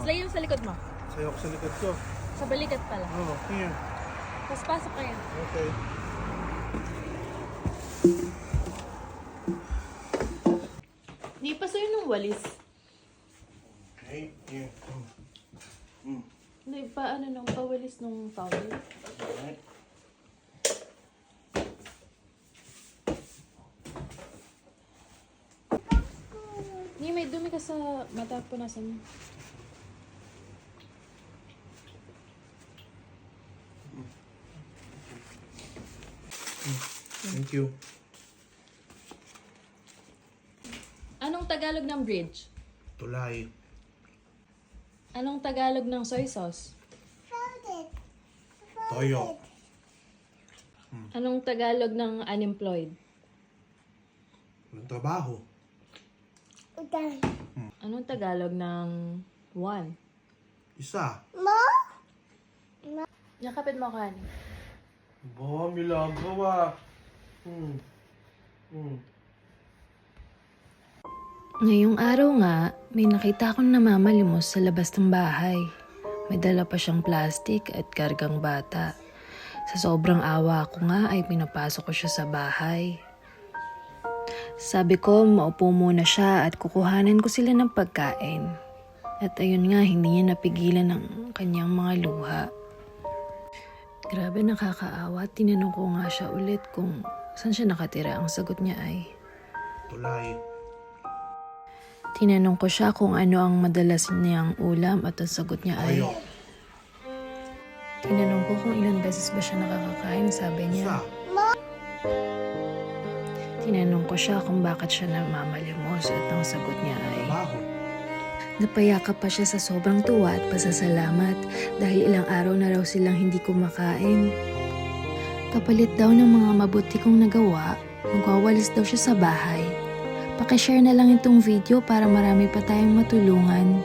Slay yung sa likod mo. Sayo ko sa likod ko. Sa balikat pala. Oh, here. Tapos pasok kayo. Okay. Di pa sa'yo nung walis. Okay, here. Hindi pa ano nung pawalis nung towel. Alright. Hindi, may dumi ka sa mata. Punasan mo. Thank you. Anong Tagalog ng bridge? Tulay. Anong Tagalog ng soy sauce? Toyo. Anong Tagalog ng unemployed? Walang trabaho. Anong Tagalog ng one? Isa. Yakapit mo ka. Ba, milagro ah. Ngayong araw nga, may nakita akong namamalimos sa labas ng bahay. May dala pa siyang plastic at kargang bata. Sa sobrang awa ko nga ay pinapasok ko siya sa bahay. Sabi ko, maupo muna siya at kukuhanan ko sila ng pagkain. At ayun nga, hindi niya napigilan ng kanyang mga luha. Grabe, nakakaawa. Tinanong ko nga siya ulit kung saan siya nakatira. Ang sagot niya ay Tulay. tinanong ko siya kung ano ang madalas niyang ulam at ang sagot niya ay Toyo. tinanong ko kung ilang beses ba siya nakakakain. Sabi niya, Isa. tinanong ko siya kung bakit siya namamalimos at ang sagot niya ay Trabaho. napayakap pa siya sa sobrang tuwa at pasasalamat dahil ilang araw na raw silang hindi kumakain. Kapalit daw ng mga mabuti kong nagawa, magwawalis daw siya sa bahay. Pakishare na lang itong video para marami pa tayong matulungan.